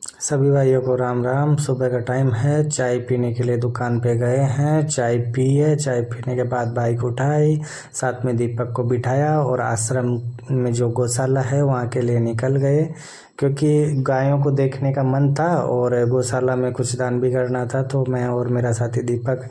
सभी भाइयों को राम राम। सुबह का टाइम है, चाय पीने के लिए दुकान पे गए हैं। चाय पिए, चाय पीने के बाद बाइक उठाई, साथ में दीपक को बिठाया और आश्रम में जो गौशाला है वहाँ के लिए निकल गए, क्योंकि गायों को देखने का मन था और गौशाला में कुछ दान भी करना था। तो मैं और मेरा साथी दीपक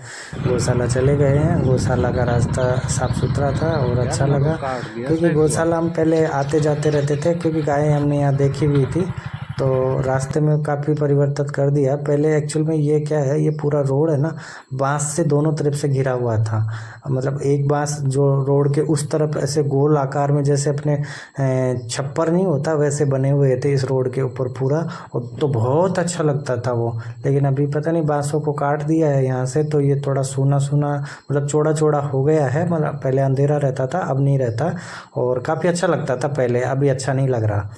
गौशाला चले गए हैं। गौशाला का रास्ता साफ सुथरा था और अच्छा लगा, क्योंकि गौशाला हम पहले आते जाते रहते थे, क्योंकि गायें हमने यहाँ देखी हुई थी। तो रास्ते में काफ़ी परिवर्तित कर दिया। पहले एक्चुअल में ये क्या है, ये पूरा रोड है ना, बांस से दोनों तरफ से घिरा हुआ था। मतलब एक बांस जो रोड के उस तरफ ऐसे गोल आकार में, जैसे अपने छप्पर नहीं होता वैसे बने हुए थे इस रोड के ऊपर पूरा। और तो बहुत अच्छा लगता था वो। लेकिन अभी पता नहीं बांसों को काट दिया है यहाँ से, तो ये थोड़ा सूना सूना, मतलब चौड़ा चौड़ा हो गया है। मतलब पहले अंधेरा रहता था, अब नहीं रहता। और काफ़ी अच्छा लगता था पहले, अभी अच्छा नहीं लग रहा।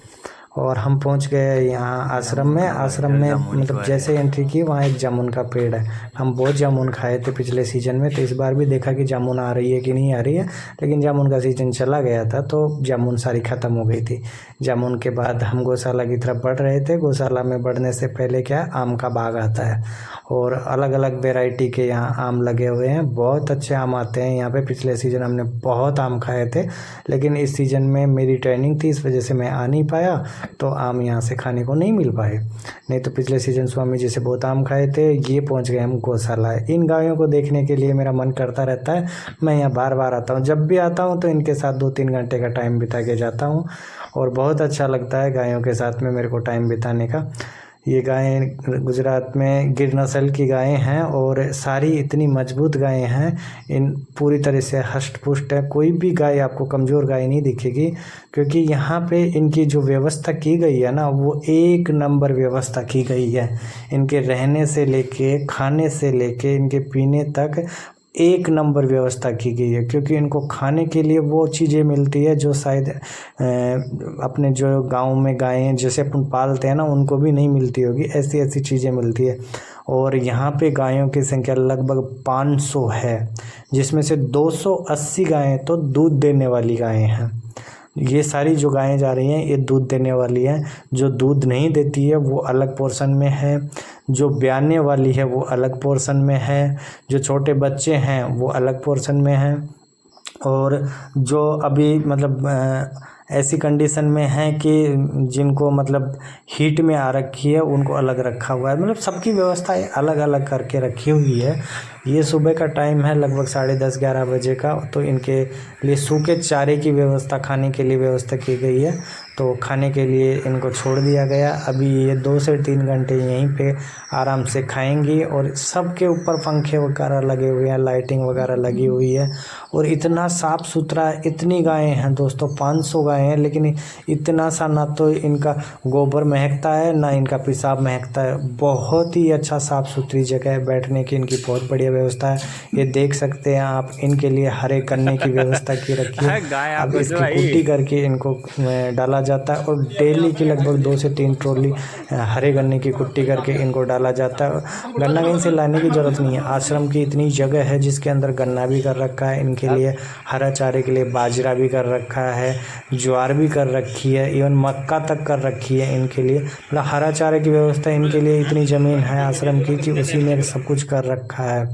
और हम पहुंच गए यहाँ आश्रम में। आश्रम में मतलब जैसे एंट्री की, वहाँ एक जामुन का पेड़ है। हम बहुत जामुन खाए थे पिछले सीजन में, तो इस बार भी देखा कि जामुन आ रही है कि नहीं आ रही है। लेकिन जामुन का सीजन चला गया था, तो जामुन सारी ख़त्म हो गई थी। जामुन के बाद हम गौशाला की तरफ बढ़ रहे थे। गौशाला में बढ़ने से पहले क्या, आम का बाग आता है और अलग अलग वेराइटी के यहाँ आम लगे हुए हैं। बहुत अच्छे आम आते हैं यहाँ पे। पिछले सीजन हमने बहुत आम खाए थे, लेकिन इस सीज़न में मेरी ट्रेनिंग थी, इस वजह से मैं आ नहीं पाया, तो आम यहाँ से खाने को नहीं मिल पाए। नहीं तो पिछले सीजन स्वामी जी से बहुत आम खाए थे। ये पहुँच गए हम गौशाला। इन गायों को देखने के लिए मेरा मन करता रहता है। मैं यहाँ बार बार आता हूँ। जब भी आता हूँ तो इनके साथ 2-3 घंटे का टाइम बिता के जाता हूँ और बहुत अच्छा लगता है गायों के साथ में मेरे को टाइम बिताने का। ये गायें गुजरात में गिर नस्ल की गायें हैं और सारी इतनी मजबूत गायें हैं। इन पूरी तरह से हष्ट पुष्ट है। कोई भी गाय आपको कमज़ोर गाय नहीं दिखेगी, क्योंकि यहाँ पे इनकी जो व्यवस्था की गई है ना, वो एक नंबर व्यवस्था की गई है। इनके रहने से लेके, खाने से लेके, इनके पीने तक एक नंबर व्यवस्था की गई है। क्योंकि इनको खाने के लिए वो चीज़ें मिलती है जो शायद अपने जो गांव में गायें जैसे अपन पालते हैं ना, उनको भी नहीं मिलती होगी। ऐसी ऐसी चीज़ें मिलती है। और यहाँ पे गायों की संख्या लगभग 500 है, जिसमें से 280 गायें तो दूध देने वाली गायें हैं। ये सारी जो गायें जा रही हैं ये दूध देने वाली हैं। जो दूध नहीं देती है वो अलग पोर्शन में है, जो ब्याने वाली है वो अलग पोर्शन में है, जो छोटे बच्चे हैं वो अलग पोर्शन में हैं, और जो अभी मतलब ऐसी कंडीशन में है कि जिनको मतलब हीट में आ रखी है उनको अलग रखा हुआ है। मतलब सबकी व्यवस्था अलग अलग करके रखी हुई है। ये सुबह का टाइम है, लगभग 10:30-11 बजे का। तो इनके लिए सूखे चारे की व्यवस्था, खाने के लिए व्यवस्था की गई है। तो खाने के लिए इनको छोड़ दिया गया। अभी ये 2 से 3 घंटे यहीं पे आराम से खाएंगी। और सबके ऊपर पंखे वगैरह लगे हुए हैं, लाइटिंग वगैरह लगी हुई है। और इतना साफ़ सुथरा, इतनी गायें हैं दोस्तों, 500 गायें हैं, लेकिन इतना सा ना तो इनका गोबर महकता है ना इनका पेशाब महकता है। बहुत ही अच्छा साफ़ सुथरी जगह है। बैठने की इनकी बहुत बढ़िया व्यवस्था है। ये देख सकते हैं आप, इनके लिए हरे गन्ने की व्यवस्था की रखी है। अब इसकी कुट्टी करके इनको डाला जाता है, और डेली की लगभग 2 से 3 ट्रॉली हरे गन्ने की कुट्टी करके इनको डाला जाता है। गन्ना कहीं से लाने की ज़रूरत नहीं है। आश्रम की इतनी जगह है जिसके अंदर गन्ना भी कर रखा है इनके लिए, हरा चारे के लिए बाजरा भी कर रखा है, ज्वार भी कर रखी है, इवन मक्का तक कर रखी है इनके लिए। मतलब हरा चारे की व्यवस्था इनके लिए, इतनी ज़मीन है आश्रम की कि उसी में सब कुछ कर रखा है।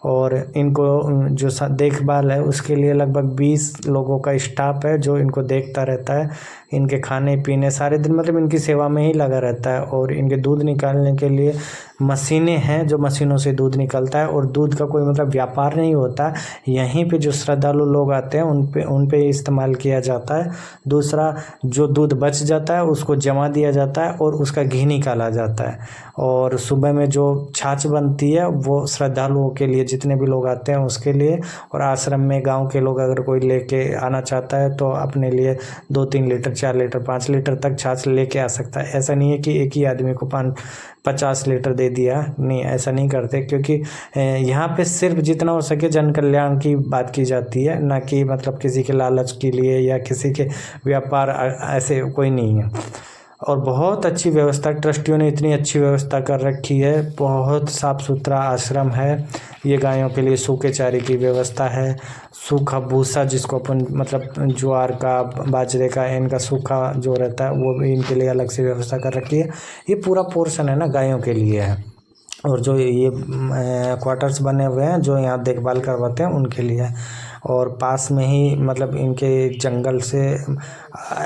और इनको जो देखभाल है उसके लिए लगभग 20 लोगों का स्टाफ है जो इनको देखता रहता है। इनके खाने पीने सारे दिन मतलब इनकी सेवा में ही लगा रहता है। और इनके दूध निकालने के लिए मशीनें हैं, जो मशीनों से दूध निकलता है। और दूध का कोई मतलब व्यापार नहीं होता। यहीं पे जो श्रद्धालु लोग आते हैं उन पे इस्तेमाल किया जाता है। दूसरा, जो दूध बच जाता है उसको जमा दिया जाता है और उसका घी निकाला जाता है। और सुबह में जो छाछ बनती है वो श्रद्धालुओं के लिए, जितने भी लोग आते हैं उसके लिए। और आश्रम में गांव के लोग अगर कोई लेके आना चाहता है तो अपने लिए 2-3 लीटर, 4 लीटर, 5 लीटर तक छाछ लेके आ सकता है। ऐसा नहीं है कि एक ही आदमी को 50 लीटर दे दिया, नहीं, ऐसा नहीं करते। क्योंकि यहाँ पे सिर्फ जितना हो सके जन कल्याण की बात की जाती है, ना कि मतलब किसी के लालच के लिए या किसी के व्यापार, ऐसे कोई नहीं है। और बहुत अच्छी व्यवस्था, ट्रस्टियों ने इतनी अच्छी व्यवस्था कर रखी है। बहुत साफ़ सुथरा आश्रम है। ये गायों के लिए सूखे चारे की व्यवस्था है, सूखा भूसा जिसको अपन मतलब ज्वार का, बाजरे का, इनका सूखा जो रहता है वो भी इनके लिए अलग से व्यवस्था कर रखी है। ये पूरा पोर्शन है ना गायों के लिए है। और जो ये क्वार्टर्स बने हुए हैं जो यहाँ देखभाल करवाते हैं उनके लिए। और पास में ही मतलब इनके जंगल से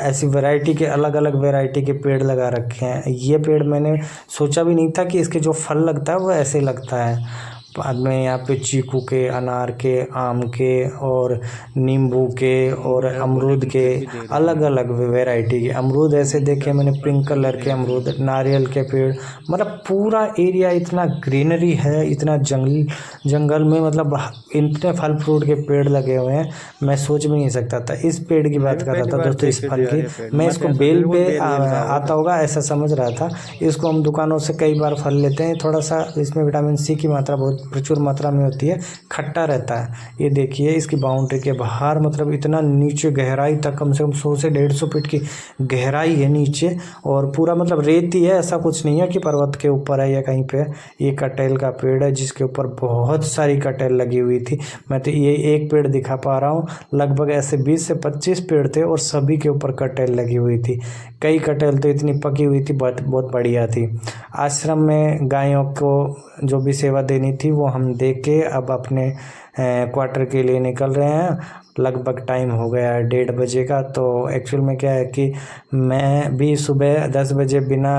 ऐसी वैरायटी के, अलग अलग वैरायटी के पेड़ लगा रखे हैं। ये पेड़ मैंने सोचा भी नहीं था कि इसके जो फल लगता है वो ऐसे लगता है। बाद में यहाँ पे चीकू के, अनार के, आम के और नींबू के और अमरूद के, अलग अलग वैरायटी के अमरूद ऐसे देखे मैंने, पिंक कलर के अमरूद, नारियल के पेड़, मतलब पूरा एरिया इतना ग्रीनरी है, इतना जंगल में मतलब इतने फल फ्रूट के पेड़ लगे हुए हैं, मैं सोच भी नहीं सकता था। इस पेड़ की बात कर रहा था दोस्तों, इस फल की। मैं इसको बेल पे आता होगा ऐसा समझ रहा था। इसको हम दुकानों से कई बार फल लेते हैं। थोड़ा सा इसमें विटामिन सी की मात्रा बहुत प्रचुर मात्रा में होती है, खट्टा रहता है। ये देखिए इसकी बाउंड्री के बाहर मतलब इतना नीचे गहराई तक, कम से कम 100 से 150 फीट की गहराई है नीचे। और पूरा मतलब रेत ही है, ऐसा कुछ नहीं है कि पर्वत के ऊपर है या कहीं पे। ये कटहल का पेड़ है जिसके ऊपर बहुत सारी कटहल लगी हुई थी। मैं तो ये एक पेड़ दिखा पा रहा हूँ, लगभग ऐसे 20 से 25 पेड़ थे और सभी के ऊपर कटहल लगी हुई थी। कई कटहल तो इतनी पकी हुई थी, बहुत बढ़िया थी। आश्रम में गायों को जो भी सेवा देनी थी वो हम दे के अब अपने क्वार्टर के लिए निकल रहे हैं। लगभग टाइम हो गया है 1:30 बजे का। तो एक्चुअल में क्या है कि मैं भी सुबह 10 बजे बिना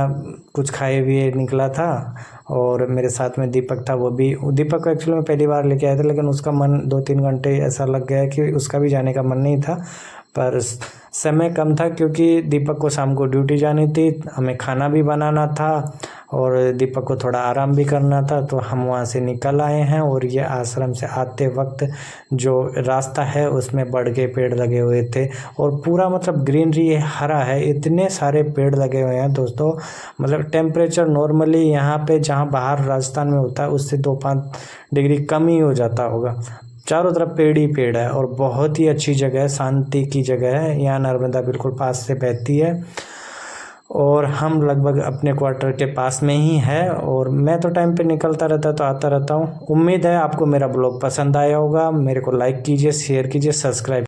कुछ खाए हुए निकला था और मेरे साथ में दीपक था। वो भी, दीपक को एक्चुअली में पहली बार लेके आया था, लेकिन उसका मन 2-3 घंटे ऐसा लग गया कि उसका भी जाने का मन नहीं था। पर समय कम था क्योंकि दीपक को शाम को ड्यूटी जानी थी, हमें खाना भी बनाना था और दीपक को थोड़ा आराम भी करना था। तो हम वहाँ से निकल आए हैं। और ये आश्रम से आते वक्त जो रास्ता है उसमें बड़ के पेड़ लगे हुए थे और पूरा मतलब ग्रीनरी हरा है, इतने सारे पेड़ लगे हुए हैं दोस्तों। मतलब टेम्परेचर नॉर्मली यहाँ पे जहाँ बाहर राजस्थान में होता है उससे 2-5 डिग्री कम ही हो जाता होगा। चारों तरफ पेड़ ही पेड़ है और बहुत ही अच्छी जगह है, शांति की जगह है। यहाँ नर्मदा बिल्कुल पास से बहती है और हम लगभग अपने क्वार्टर के पास में ही है। और मैं तो टाइम पे निकलता रहता तो आता रहता हूँ। उम्मीद है आपको मेरा ब्लॉग पसंद आया होगा। मेरे को लाइक कीजिए, शेयर कीजिए, सब्सक्राइब